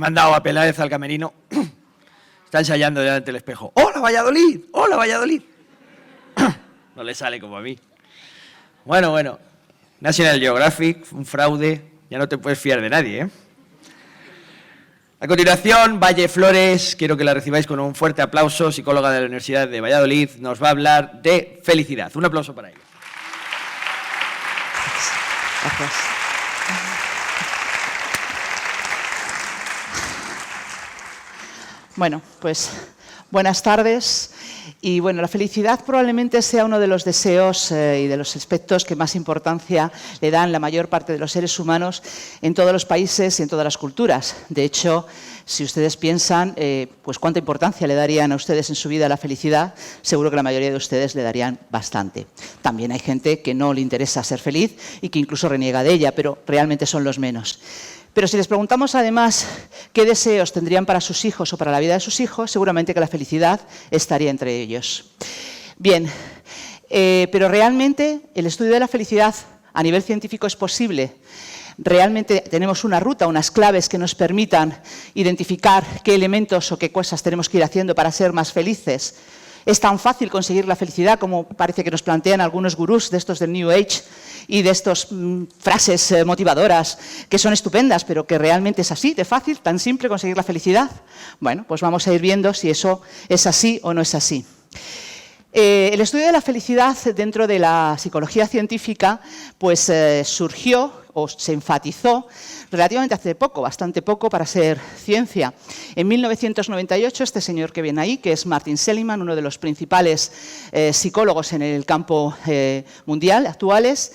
mandado a Peláez al camerino. Está ensayando delante del espejo. ¡Hola, Valladolid! ¡Hola, Valladolid! No le sale como a mí. Bueno. National Geographic, un fraude. Ya no te puedes fiar de nadie, ¿eh? A continuación, Valle Flores, quiero que la recibáis con un fuerte aplauso, psicóloga de la Universidad de Valladolid, nos va a hablar de felicidad. Un aplauso para ella. Gracias. Bueno, pues buenas tardes. Y bueno, la felicidad probablemente sea uno de los deseos y de los aspectos que más importancia le dan la mayor parte de los seres humanos en todos los países y en todas las culturas. De hecho, si ustedes piensan, pues cuánta importancia le darían a ustedes en su vida a la felicidad, seguro que la mayoría de ustedes le darían bastante. También hay gente que no le interesa ser feliz y que incluso reniega de ella, pero realmente son los menos. Pero si les preguntamos además qué deseos tendrían para sus hijos o para la vida de sus hijos, seguramente que la felicidad estaría entre ellos. Bien, pero realmente el estudio de la felicidad a nivel científico es posible. Realmente tenemos una ruta, unas claves que nos permitan identificar qué elementos o qué cosas tenemos que ir haciendo para ser más felices. Es tan fácil conseguir la felicidad como parece que nos plantean algunos gurús de estos del New Age y de estas frases motivadoras que son estupendas, pero que realmente es así, de fácil, tan simple conseguir la felicidad. Bueno, pues vamos a ir viendo si eso es así o no es así. El estudio de la felicidad dentro de la psicología científica pues surgió o se enfatizó relativamente hace poco, bastante poco para ser ciencia. En 1998, este señor que viene ahí, que es Martin Seligman, uno de los principales psicólogos en el campo mundial actuales,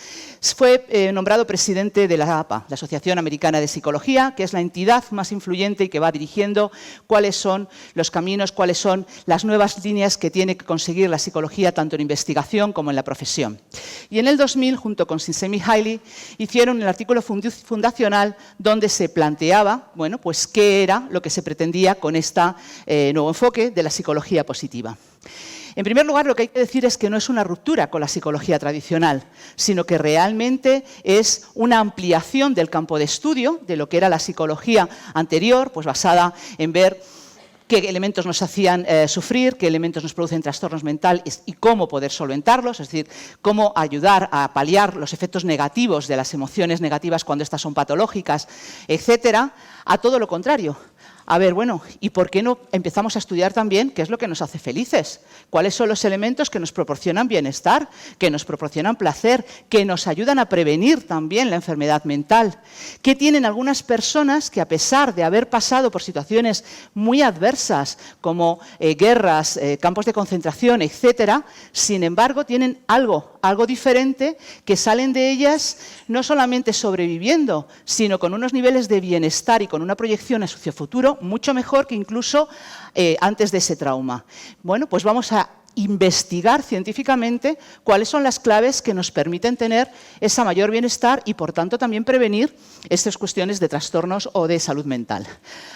fue nombrado presidente de la APA, la Asociación Americana de Psicología, que es la entidad más influyente y que va dirigiendo cuáles son los caminos, cuáles son las nuevas líneas que tiene que conseguir la psicología tanto en investigación como en la profesión. Y en el 2000, junto con Csikszentmihalyi, hicieron el artículo fundacional donde se planteaba, bueno, pues qué era lo que se pretendía con este nuevo enfoque de la psicología positiva. En primer lugar, lo que hay que decir es que no es una ruptura con la psicología tradicional, sino que realmente es una ampliación del campo de estudio de lo que era la psicología anterior, pues basada en ver qué elementos nos hacían sufrir, qué elementos nos producen trastornos mentales y cómo poder solventarlos, es decir, cómo ayudar a paliar los efectos negativos de las emociones negativas cuando estas son patológicas, etcétera, a todo lo contrario. A ver, bueno, ¿y por qué no empezamos a estudiar también qué es lo que nos hace felices? ¿Cuáles son los elementos que nos proporcionan bienestar, que nos proporcionan placer, que nos ayudan a prevenir también la enfermedad mental? ¿Qué tienen algunas personas que, a pesar de haber pasado por situaciones muy adversas, como guerras, campos de concentración, etcétera, sin embargo tienen algo diferente, que salen de ellas no solamente sobreviviendo, sino con unos niveles de bienestar y con una proyección hacia el futuro mucho mejor que incluso antes de ese trauma? Bueno, pues vamos a investigar científicamente cuáles son las claves que nos permiten tener ese mayor bienestar y, por tanto, también prevenir estas cuestiones de trastornos o de salud mental.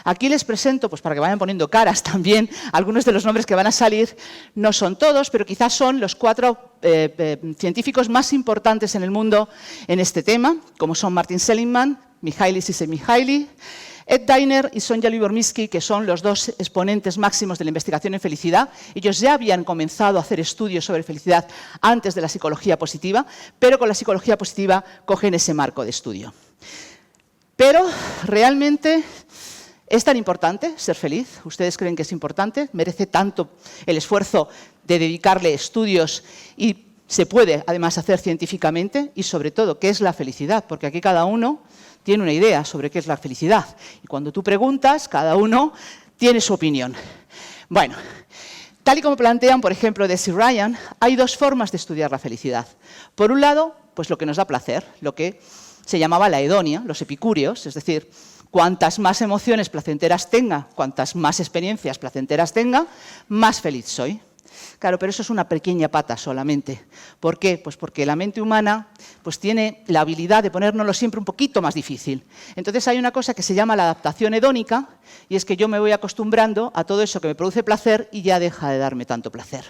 Aquí les presento, pues para que vayan poniendo caras también, algunos de los nombres que van a salir. No son todos, pero quizás son los 4 científicos más importantes en el mundo en este tema, como son Martin Seligman, Mihaly Csikszentmihalyi, Ed Diener y Sonja Lyubomirsky, que son los 2 exponentes máximos de la investigación en felicidad. Ellos ya habían comenzado a hacer estudios sobre felicidad antes de la psicología positiva, pero con la psicología positiva cogen ese marco de estudio. Pero realmente ¿es tan importante ser feliz? ¿Ustedes creen que es importante? ¿Merece tanto el esfuerzo de dedicarle estudios y se puede además hacer científicamente? Y sobre todo, ¿qué es la felicidad? Porque aquí cada uno tiene una idea sobre qué es la felicidad. Y cuando tú preguntas, cada uno tiene su opinión. Bueno, tal y como plantean, por ejemplo, Deci Ryan, hay 2 formas de estudiar la felicidad. Por un lado, pues lo que nos da placer, lo que se llamaba la hedonia, los epicúreos, es decir, cuantas más emociones placenteras tenga, cuantas más experiencias placenteras tenga, más feliz soy. Claro, pero eso es una pequeña pata solamente. ¿Por qué? Pues porque la mente humana pues tiene la habilidad de ponérnoslo siempre un poquito más difícil. Entonces hay una cosa que se llama la adaptación hedónica, y es que yo me voy acostumbrando a todo eso que me produce placer y ya deja de darme tanto placer.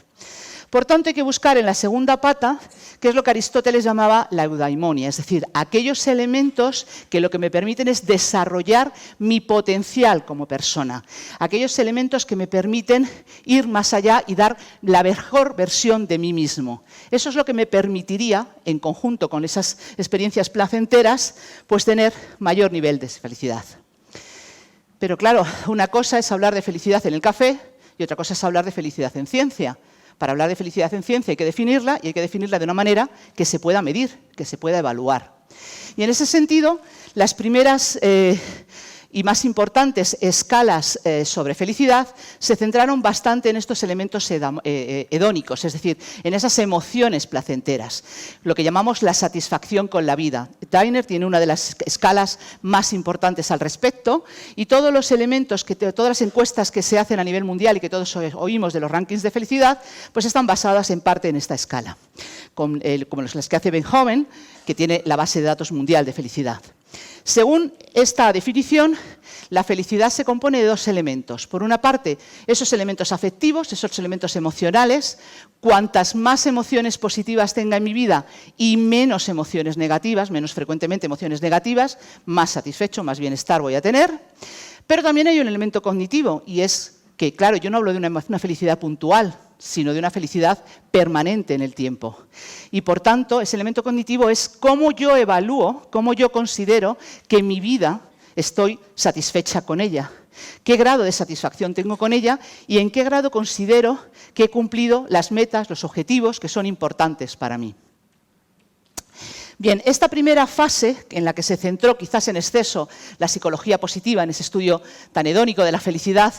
Por tanto, hay que buscar en la segunda pata, que es lo que Aristóteles llamaba la eudaimonia, es decir, aquellos elementos que lo que me permiten es desarrollar mi potencial como persona, aquellos elementos que me permiten ir más allá y dar la mejor versión de mí mismo. Eso es lo que me permitiría, en conjunto con esas experiencias placenteras, pues tener mayor nivel de felicidad. Pero claro, una cosa es hablar de felicidad en el café y otra cosa es hablar de felicidad en ciencia. Para hablar de felicidad en ciencia hay que definirla y hay que definirla de una manera que se pueda medir, que se pueda evaluar. Y en ese sentido, las primeras y más importantes escalas sobre felicidad se centraron bastante en estos elementos hedónicos, es decir, en esas emociones placenteras, lo que llamamos la satisfacción con la vida. Steiner tiene una de las escalas más importantes al respecto y todos los elementos, todas las encuestas que se hacen a nivel mundial y que todos oímos de los rankings de felicidad, pues están basadas en parte en esta escala, como las que hace Ben Hoven, que tiene la base de datos mundial de felicidad. Según esta definición, la felicidad se compone de dos elementos. Por una parte, esos elementos afectivos, esos elementos emocionales. Cuantas más emociones positivas tenga en mi vida y menos emociones negativas, menos frecuentemente emociones negativas, más satisfecho, más bienestar voy a tener. Pero también hay un elemento cognitivo y es que, claro, yo no hablo de una felicidad puntual, sino de una felicidad permanente en el tiempo. Y por tanto, ese elemento cognitivo es cómo yo evalúo, cómo yo considero que mi vida estoy satisfecha con ella, qué grado de satisfacción tengo con ella y en qué grado considero que he cumplido las metas, los objetivos que son importantes para mí. Bien, esta primera fase, en la que se centró quizás en exceso la psicología positiva, en ese estudio tan hedónico de la felicidad,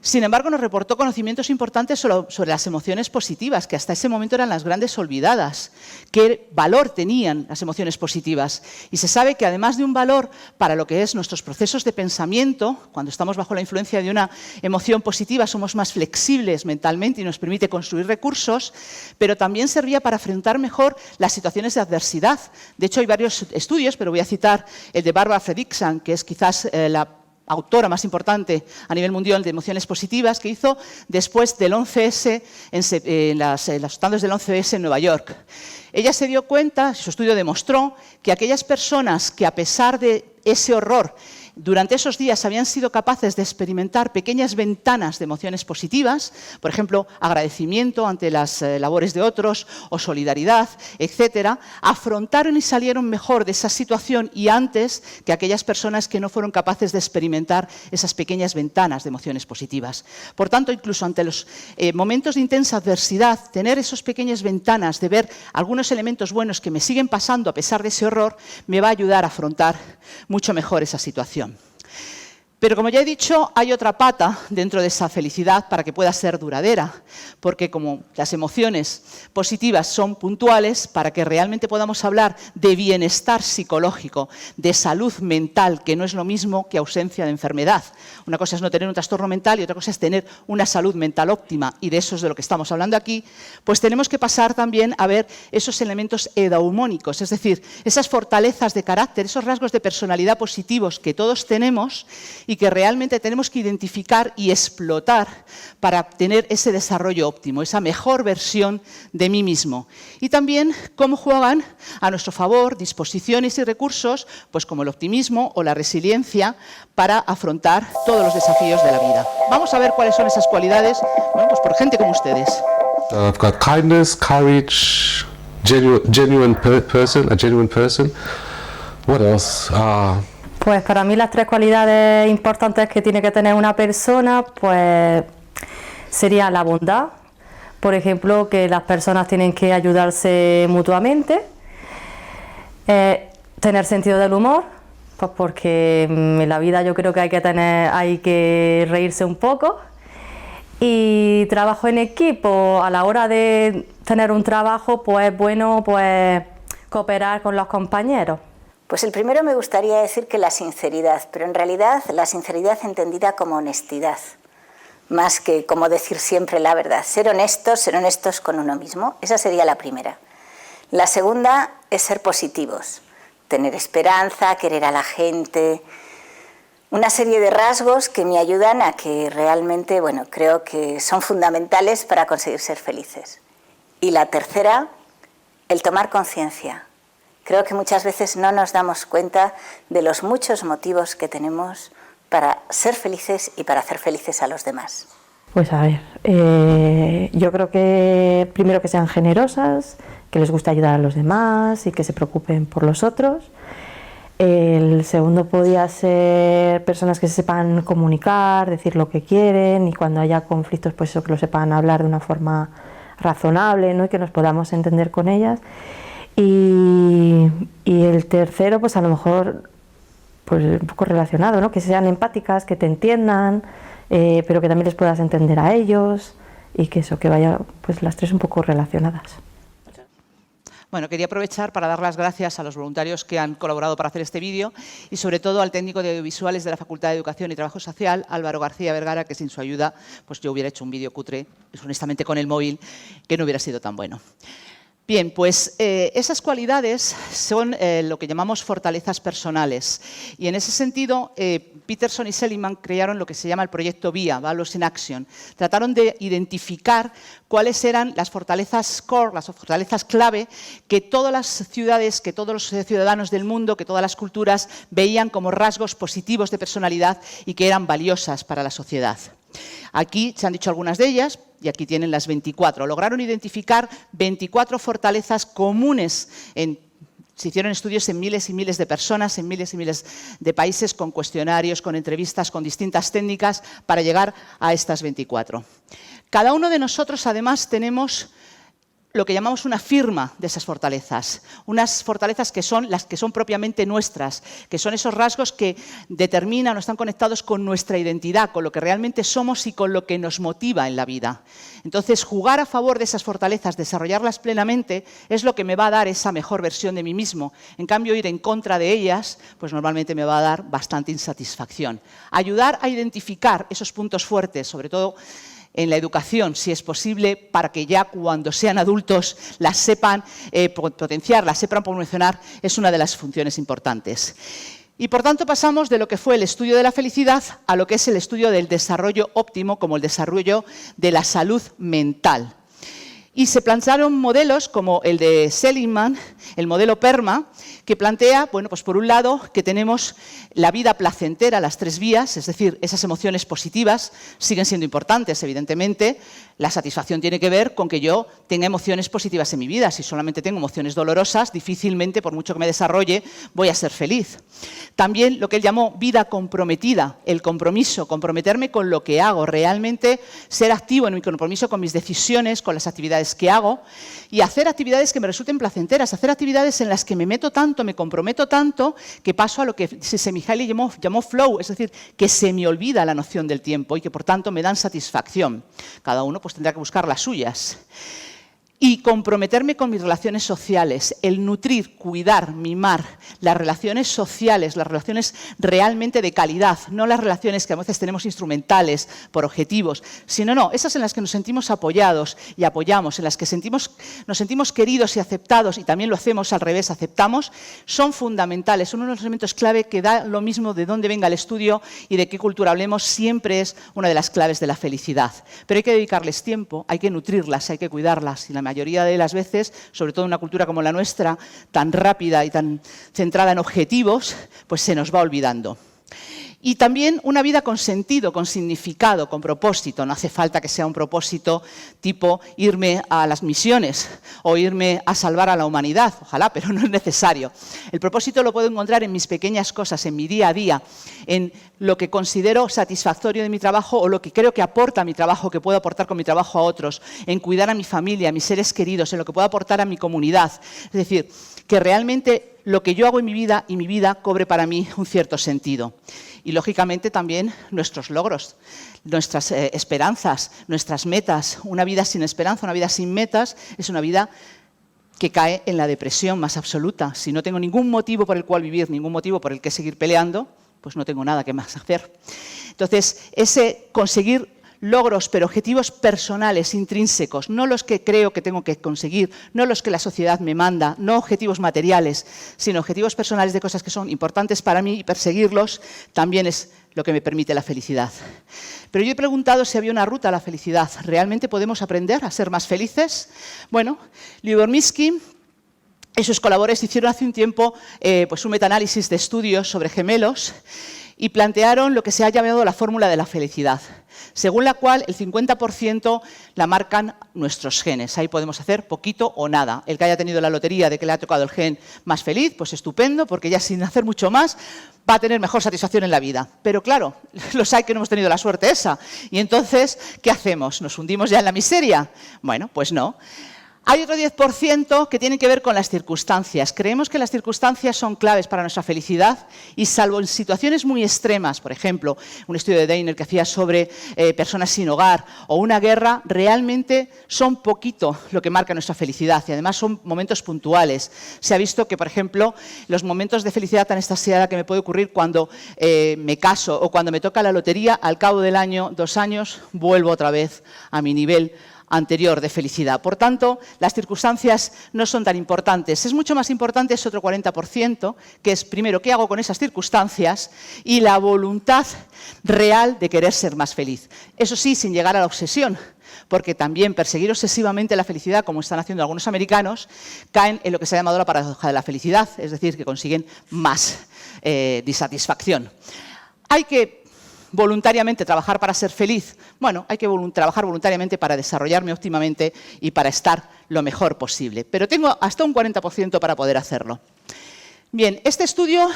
sin embargo nos reportó conocimientos importantes sobre las emociones positivas, que hasta ese momento eran las grandes olvidadas. ¿Qué valor tenían las emociones positivas? Y se sabe que además de un valor para lo que es nuestros procesos de pensamiento, cuando estamos bajo la influencia de una emoción positiva somos más flexibles mentalmente y nos permite construir recursos, pero también servía para afrontar mejor las situaciones de adversidad. De hecho, hay varios estudios, pero voy a citar el de Barbara Fredrickson, que es quizás la autora más importante a nivel mundial de emociones positivas, que hizo después del 11S, en los atentados del 11S en Nueva York. Ella se dio cuenta, su estudio demostró, que aquellas personas que a pesar de ese horror durante esos días habían sido capaces de experimentar pequeñas ventanas de emociones positivas, por ejemplo, agradecimiento ante las labores de otros o solidaridad, etcétera, afrontaron y salieron mejor de esa situación y antes que aquellas personas que no fueron capaces de experimentar esas pequeñas ventanas de emociones positivas. Por tanto, incluso ante los momentos de intensa adversidad, tener esas pequeñas ventanas de ver algunos elementos buenos que me siguen pasando a pesar de ese horror, me va a ayudar a afrontar mucho mejor esa situación. Pero como ya he dicho, hay otra pata dentro de esa felicidad para que pueda ser duradera, porque como las emociones positivas son puntuales, para que realmente podamos hablar de bienestar psicológico, de salud mental, que no es lo mismo que ausencia de enfermedad. Una cosa es no tener un trastorno mental y otra cosa es tener una salud mental óptima, y de eso es de lo que estamos hablando aquí, pues tenemos que pasar también a ver esos elementos eudaimónicos, es decir, esas fortalezas de carácter, esos rasgos de personalidad positivos que todos tenemos y que realmente tenemos que identificar y explotar para tener ese desarrollo óptimo, esa mejor versión de mí mismo. Y también cómo juegan a nuestro favor disposiciones y recursos, pues como el optimismo o la resiliencia, para afrontar todos los desafíos de la vida. Vamos a ver cuáles son esas cualidades, bueno, pues por gente como ustedes. I've got kindness, courage, genuine person. What else? Pues para mí las tres cualidades importantes que tiene que tener una persona, pues sería la bondad, por ejemplo, que las personas tienen que ayudarse mutuamente, tener sentido del humor, pues porque en la vida yo creo que hay que reírse un poco, y trabajo en equipo. A la hora de tener un trabajo, pues es bueno pues cooperar con los compañeros. Pues el primero me gustaría decir que la sinceridad, pero en realidad la sinceridad entendida como honestidad, más que como decir siempre la verdad. Ser honestos con uno mismo, esa sería la primera. La segunda es ser positivos, tener esperanza, querer a la gente, una serie de rasgos que me ayudan a que realmente, bueno, creo que son fundamentales para conseguir ser felices. Y la tercera, el tomar conciencia. Creo que muchas veces no nos damos cuenta de los muchos motivos que tenemos para ser felices y para hacer felices a los demás. Pues a ver, yo creo que primero que sean generosas, que les guste ayudar a los demás y que se preocupen por los otros. El segundo podía ser personas que se sepan comunicar, decir lo que quieren y cuando haya conflictos pues eso, que lo sepan hablar de una forma razonable, ¿no? Y que nos podamos entender con ellas. Y el tercero pues a lo mejor pues un poco relacionado, ¿no? Que sean empáticas, que te entiendan, pero que también les puedas entender a ellos y que eso, que vaya pues las tres un poco relacionadas. Bueno, quería aprovechar para dar las gracias a los voluntarios que han colaborado para hacer este vídeo y sobre todo al técnico de audiovisuales de la Facultad de Educación y Trabajo Social, Álvaro García Vergara, que sin su ayuda pues yo hubiera hecho un vídeo cutre, honestamente con el móvil, que no hubiera sido tan bueno. Bien, pues esas cualidades son lo que llamamos fortalezas personales y en ese sentido Peterson y Seligman crearon lo que se llama el proyecto VIA, Values in Action. Trataron de identificar cuáles eran las fortalezas core, las fortalezas clave que todas las ciudades, que todos los ciudadanos del mundo, que todas las culturas veían como rasgos positivos de personalidad y que eran valiosas para la sociedad. Aquí se han dicho algunas de ellas y aquí tienen las 24. Lograron identificar 24 fortalezas comunes se hicieron estudios en miles y miles de personas, en miles y miles de países, con cuestionarios, con entrevistas, con distintas técnicas para llegar a estas 24. Cada uno de nosotros, además, tenemos lo que llamamos una firma de esas fortalezas. Unas fortalezas que son las que son propiamente nuestras, que son esos rasgos que determinan o están conectados con nuestra identidad, con lo que realmente somos y con lo que nos motiva en la vida. Entonces, jugar a favor de esas fortalezas, desarrollarlas plenamente, es lo que me va a dar esa mejor versión de mí mismo. En cambio, ir en contra de ellas, pues normalmente me va a dar bastante insatisfacción. Ayudar a identificar esos puntos fuertes, sobre todo en la educación, si es posible, para que ya cuando sean adultos las sepan potenciar, las sepan promocionar, es una de las funciones importantes. Y por tanto pasamos de lo que fue el estudio de la felicidad a lo que es el estudio del desarrollo óptimo, como el desarrollo de la salud mental. Y se plantearon modelos como el de Seligman, el modelo PERMA, que plantea, bueno, pues por un lado, que tenemos la vida placentera, las tres vías, es decir, esas emociones positivas siguen siendo importantes, evidentemente. La satisfacción tiene que ver con que yo tenga emociones positivas en mi vida. Si solamente tengo emociones dolorosas, difícilmente, por mucho que me desarrolle, voy a ser feliz. También lo que él llamó vida comprometida, el compromiso, comprometerme con lo que hago, realmente ser activo en mi compromiso con mis decisiones, con las actividades que hago y hacer actividades que me resulten placenteras, hacer actividades en las que me meto tanto, me comprometo tanto, que paso a lo que Csikszentmihalyi llamó flow, es decir, que se me olvida la noción del tiempo y que por tanto me dan satisfacción. Cada uno pues tendrá que buscar las suyas. Y comprometerme con mis relaciones sociales, el nutrir, cuidar, mimar las relaciones sociales, las relaciones realmente de calidad, no las relaciones que a veces tenemos instrumentales por objetivos, sino esas en las que nos sentimos apoyados y apoyamos, en las que nos sentimos queridos y aceptados, y también lo hacemos al revés, aceptamos, son fundamentales, son uno de los elementos clave que da lo mismo de dónde venga el estudio y de qué cultura hablemos, siempre es una de las claves de la felicidad. Pero hay que dedicarles tiempo, hay que nutrirlas, hay que cuidarlas, y la mayoría de las veces, sobre todo en una cultura como la nuestra, tan rápida y tan centrada en objetivos, pues se nos va olvidando. Y también una vida con sentido, con significado, con propósito. No hace falta que sea un propósito tipo irme a las misiones o irme a salvar a la humanidad, ojalá, pero no es necesario. El propósito lo puedo encontrar en mis pequeñas cosas, en mi día a día, en lo que considero satisfactorio de mi trabajo o lo que creo que aporta mi trabajo, que puedo aportar con mi trabajo a otros, en cuidar a mi familia, a mis seres queridos, en lo que puedo aportar a mi comunidad. Es decir, que realmente lo que yo hago en mi vida y mi vida cobre para mí un cierto sentido. Y, lógicamente, también nuestros logros, nuestras esperanzas, nuestras metas. Una vida sin esperanza, una vida sin metas, es una vida que cae en la depresión más absoluta. Si no tengo ningún motivo por el cual vivir, ningún motivo por el que seguir peleando, pues no tengo nada que más hacer. Entonces, ese conseguir logros, pero objetivos personales, intrínsecos, no los que creo que tengo que conseguir, no los que la sociedad me manda, no objetivos materiales, sino objetivos personales de cosas que son importantes para mí y perseguirlos también es lo que me permite la felicidad. Pero yo he preguntado si había una ruta a la felicidad. ¿Realmente podemos aprender a ser más felices? Bueno, Lyubomirsky y sus colaboradores hicieron hace un tiempo pues un metaanálisis de estudios sobre gemelos y plantearon lo que se ha llamado la fórmula de la felicidad, según la cual el 50% la marcan nuestros genes. Ahí podemos hacer poquito o nada. El que haya tenido la lotería de que le ha tocado el gen más feliz, pues estupendo, porque ya sin hacer mucho más va a tener mejor satisfacción en la vida. Pero claro, los hay que no hemos tenido la suerte esa. Y entonces, ¿qué hacemos? ¿Nos hundimos ya en la miseria? Bueno, pues no. Hay otro 10% que tiene que ver con las circunstancias. Creemos que las circunstancias son claves para nuestra felicidad y salvo en situaciones muy extremas, por ejemplo, un estudio de Dainer que hacía sobre personas sin hogar o una guerra, realmente son poquito lo que marca nuestra felicidad y además son momentos puntuales. Se ha visto que, por ejemplo, los momentos de felicidad tan extasiada que me puede ocurrir cuando me caso o cuando me toca la lotería, al cabo del año, 2 años, vuelvo otra vez a mi nivel anterior de felicidad. Por tanto, las circunstancias no son tan importantes. Es mucho más importante ese otro 40%, que es, primero, qué hago con esas circunstancias y la voluntad real de querer ser más feliz. Eso sí, sin llegar a la obsesión, porque también perseguir obsesivamente la felicidad, como están haciendo algunos americanos, caen en lo que se ha llamado la paradoja de la felicidad, es decir, que consiguen más disatisfacción. Hay que voluntariamente trabajar para ser feliz. Bueno, hay que trabajar voluntariamente para desarrollarme óptimamente y para estar lo mejor posible. Pero tengo hasta un 40% para poder hacerlo. Bien, este estudio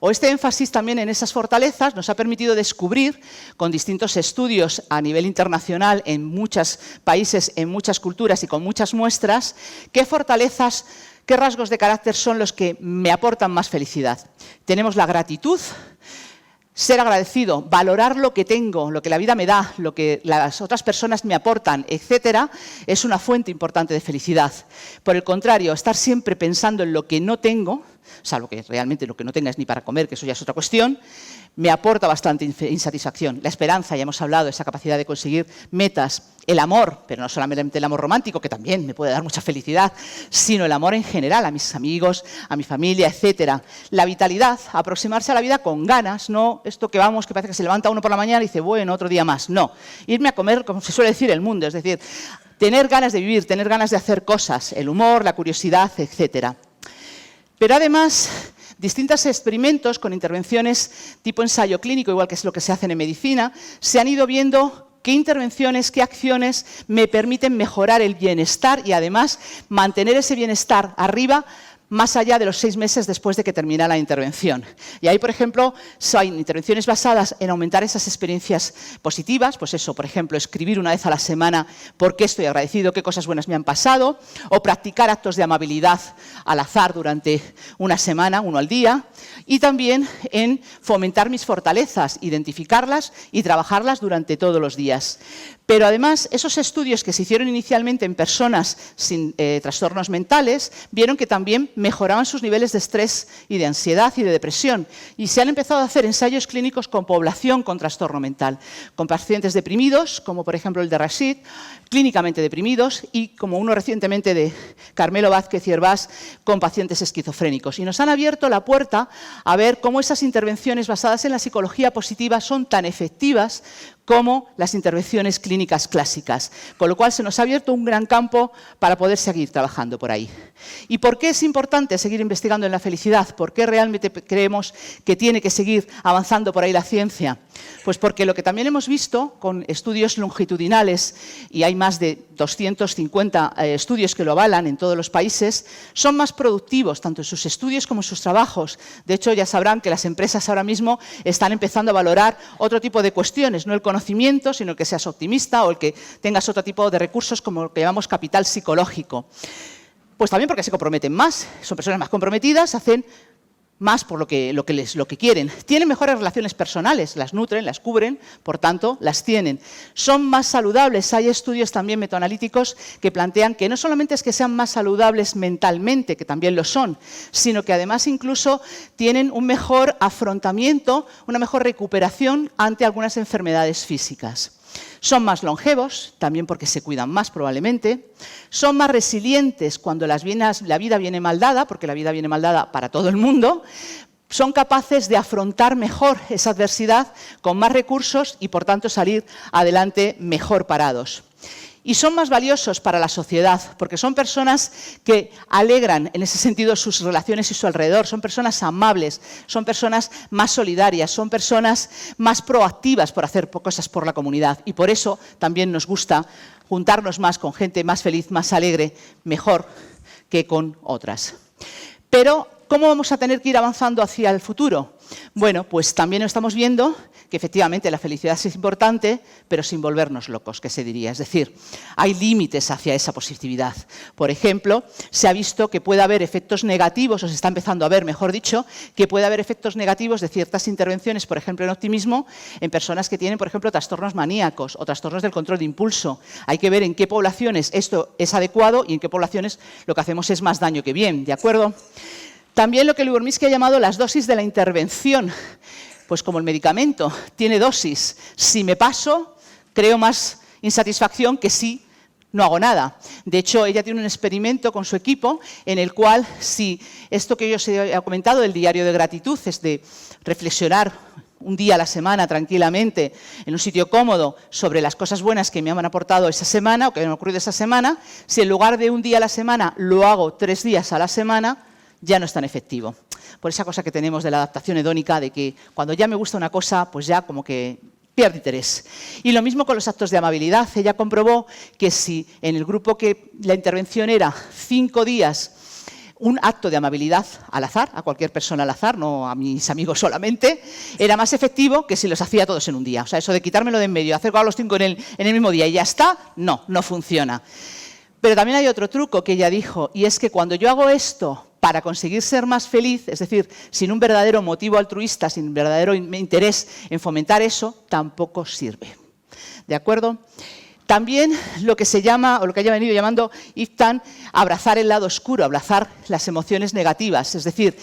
o este énfasis también en esas fortalezas nos ha permitido descubrir, con distintos estudios a nivel internacional en muchos países, en muchas culturas y con muchas muestras, qué fortalezas, qué rasgos de carácter son los que me aportan más felicidad. Tenemos la gratitud, ser agradecido, valorar lo que tengo, lo que la vida me da, lo que las otras personas me aportan, etcétera, es una fuente importante de felicidad. Por el contrario, estar siempre pensando en lo que no tengo, salvo que realmente lo que no tenga es ni para comer, que eso ya es otra cuestión, me aporta bastante insatisfacción. La esperanza, ya hemos hablado, esa capacidad de conseguir metas, el amor, pero no solamente el amor romántico, que también me puede dar mucha felicidad, sino el amor en general, a mis amigos, a mi familia, etcétera. La vitalidad, aproximarse a la vida con ganas, no esto que vamos, que parece que se levanta uno por la mañana y dice, bueno, otro día más. No, irme a comer, como se suele decir, el mundo, es decir, tener ganas de vivir, tener ganas de hacer cosas, el humor, la curiosidad, etcétera. Pero además, distintos experimentos con intervenciones tipo ensayo clínico, igual que es lo que se hacen en medicina, se han ido viendo qué intervenciones, qué acciones me permiten mejorar el bienestar y además mantener ese bienestar arriba más allá de los 6 meses después de que termina la intervención. Y ahí, por ejemplo, hay intervenciones basadas en aumentar esas experiencias positivas, pues eso, por ejemplo, escribir una vez a la semana por qué estoy agradecido, qué cosas buenas me han pasado, o practicar actos de amabilidad al azar durante una semana, 1 al día, y también en fomentar mis fortalezas, identificarlas y trabajarlas durante todos los días. Pero además, esos estudios que se hicieron inicialmente en personas sin trastornos mentales, vieron que también mejoraban sus niveles de estrés y de ansiedad y de depresión. Y se han empezado a hacer ensayos clínicos con población con trastorno mental, con pacientes deprimidos, como por ejemplo el de Rashid, clínicamente deprimidos, y como uno recientemente de Carmelo Vázquez y Hervás, con pacientes esquizofrénicos. Y nos han abierto la puerta a ver cómo esas intervenciones basadas en la psicología positiva son tan efectivas como las intervenciones clínicas clásicas, con lo cual se nos ha abierto un gran campo para poder seguir trabajando por ahí. ¿Y por qué es importante seguir investigando en la felicidad? ¿Por qué realmente creemos que tiene que seguir avanzando por ahí la ciencia? Pues porque lo que también hemos visto con estudios longitudinales, y hay más de 250 estudios que lo avalan en todos los países, son más productivos tanto en sus estudios como en sus trabajos. De hecho, ya sabrán que las empresas ahora mismo están empezando a valorar otro tipo de cuestiones, no el conocimiento, sino que seas optimista o el que tengas otro tipo de recursos como lo que llamamos capital psicológico. Pues también porque se comprometen más, son personas más comprometidas, hacen más por lo que quieren. Tienen mejores relaciones personales, las nutren, las cubren, por tanto, las tienen. Son más saludables. Hay estudios también metaanalíticos que plantean que no solamente es que sean más saludables mentalmente, que también lo son, sino que además incluso tienen un mejor afrontamiento, una mejor recuperación ante algunas enfermedades físicas. Son más longevos, también porque se cuidan más probablemente. Son más resilientes cuando la vida viene mal dada, porque la vida viene mal dada para todo el mundo. Son capaces de afrontar mejor esa adversidad con más recursos y, por tanto, salir adelante mejor parados. Y son más valiosos para la sociedad, porque son personas que alegran, en ese sentido, sus relaciones y su alrededor. Son personas amables, son personas más solidarias, son personas más proactivas por hacer cosas por la comunidad. Y por eso también nos gusta juntarnos más con gente más feliz, más alegre, mejor que con otras. Pero, ¿cómo vamos a tener que ir avanzando hacia el futuro? Bueno, pues también estamos viendo que efectivamente la felicidad es importante, pero sin volvernos locos, que se diría. Es decir, hay límites hacia esa positividad. Por ejemplo, se ha visto que puede haber efectos negativos, o se está empezando a ver, mejor dicho, que puede haber efectos negativos de ciertas intervenciones, por ejemplo, en optimismo, en personas que tienen, por ejemplo, trastornos maníacos o trastornos del control de impulso. Hay que ver en qué poblaciones esto es adecuado y en qué poblaciones lo que hacemos es más daño que bien, ¿de acuerdo? También lo que Lyubomirsky ha llamado las dosis de la intervención. Pues como el medicamento tiene dosis, si me paso, creo más insatisfacción que si no hago nada. De hecho, ella tiene un experimento con su equipo en el cual, si esto que yo os he comentado del diario de gratitud es de reflexionar un día a la semana tranquilamente en un sitio cómodo sobre las cosas buenas que me han aportado esa semana o que me han ocurrido esa semana, si en lugar de un día a la semana lo hago 3 días a la semana, ya no es tan efectivo. Por esa cosa que tenemos de la adaptación hedónica, de que cuando ya me gusta una cosa, pues ya como que pierde interés. Y lo mismo con los actos de amabilidad. Ella comprobó que si en el grupo que la intervención era 5 días, un acto de amabilidad al azar, a cualquier persona al azar, no a mis amigos solamente, era más efectivo que si los hacía todos en un día. O sea, eso de quitármelo de en medio, hacer a los 5 en el mismo día y ya está, no funciona. Pero también hay otro truco que ella dijo, y es que cuando yo hago esto para conseguir ser más feliz, es decir, sin un verdadero motivo altruista, sin un verdadero interés en fomentar eso, tampoco sirve. ¿De acuerdo? También lo que se llama, o lo que haya venido llamando Iftan, abrazar el lado oscuro, abrazar las emociones negativas, es decir,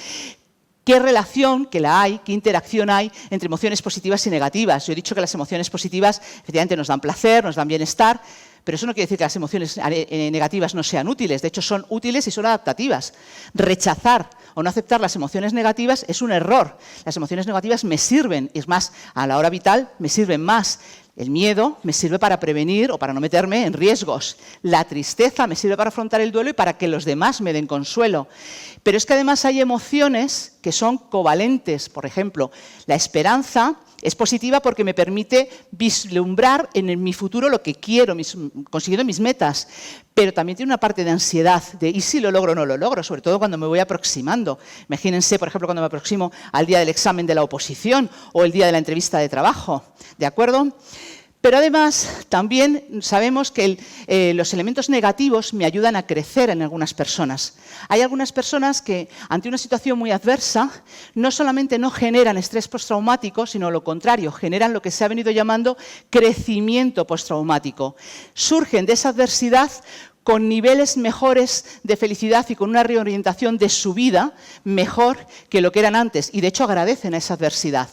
¿qué relación, que la hay, qué interacción hay entre emociones positivas y negativas? Yo he dicho que las emociones positivas efectivamente nos dan placer, nos dan bienestar, pero eso no quiere decir que las emociones negativas no sean útiles. De hecho, son útiles y son adaptativas. Rechazar o no aceptar las emociones negativas es un error. Las emociones negativas me sirven, es más, a la hora vital me sirven más. El miedo me sirve para prevenir o para no meterme en riesgos. La tristeza me sirve para afrontar el duelo y para que los demás me den consuelo. Pero es que además hay emociones que son covalentes. Por ejemplo, la esperanza es positiva porque me permite vislumbrar en mi futuro lo que quiero, consiguiendo mis metas. Pero también tiene una parte de ansiedad, de ¿y si lo logro o no lo logro? Sobre todo cuando me voy aproximando. Imagínense, por ejemplo, cuando me aproximo al día del examen de la oposición o el día de la entrevista de trabajo. ¿De acuerdo? Pero además también sabemos que los elementos negativos me ayudan a crecer en algunas personas. Hay algunas personas que ante una situación muy adversa no solamente no generan estrés postraumático, sino lo contrario, generan lo que se ha venido llamando crecimiento postraumático. Surgen de esa adversidad con niveles mejores de felicidad y con una reorientación de su vida mejor que lo que eran antes. Y de hecho agradecen a esa adversidad.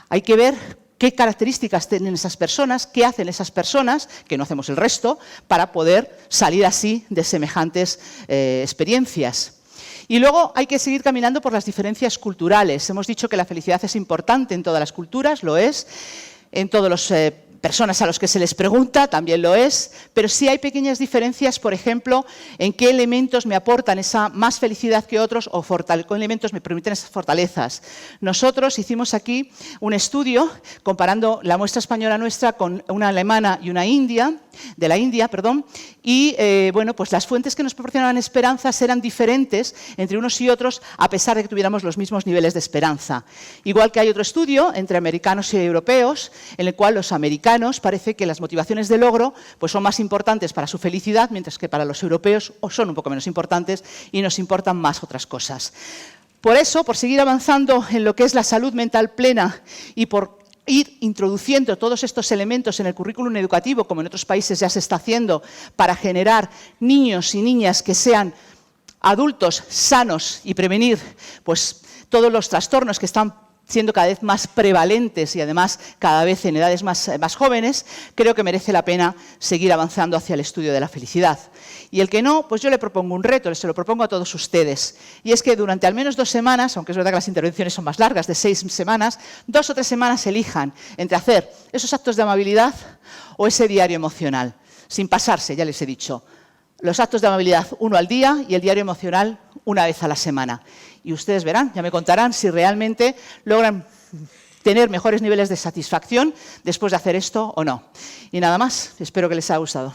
Hay que ver qué características tienen esas personas, qué hacen esas personas, que no hacemos el resto, para poder salir así de semejantes experiencias. Y luego hay que seguir caminando por las diferencias culturales. Hemos dicho que la felicidad es importante en todas las culturas, lo es, en todos los personas a los que se les pregunta, también lo es, pero sí hay pequeñas diferencias, por ejemplo, en qué elementos me aportan esa más felicidad que otros o qué elementos me permiten esas fortalezas. Nosotros hicimos aquí un estudio comparando la muestra española nuestra con una alemana y una india, de la India, perdón, y bueno, pues las fuentes que nos proporcionaban esperanzas eran diferentes entre unos y otros a pesar de que tuviéramos los mismos niveles de esperanza. Igual que hay otro estudio entre americanos y europeos en el cual los americanos parece que las motivaciones de logro pues son más importantes para su felicidad, mientras que para los europeos son un poco menos importantes y nos importan más otras cosas. Por eso, por seguir avanzando en lo que es la salud mental plena y por ir introduciendo todos estos elementos en el currículum educativo, como en otros países ya se está haciendo, para generar niños y niñas que sean adultos sanos y prevenir pues, todos los trastornos que están siendo cada vez más prevalentes y además cada vez en edades más jóvenes, creo que merece la pena seguir avanzando hacia el estudio de la felicidad. Y el que no, pues yo le propongo un reto, se lo propongo a todos ustedes. Y es que durante al menos 2 semanas, aunque es verdad que las intervenciones son más largas, de 6 semanas, 2 o 3 semanas elijan entre hacer esos actos de amabilidad o ese diario emocional, sin pasarse, ya les he dicho. Los actos de amabilidad 1 al día y el diario emocional 1 vez a la semana. Y ustedes verán, ya me contarán si realmente logran tener mejores niveles de satisfacción después de hacer esto o no. Y nada más, espero que les haya gustado.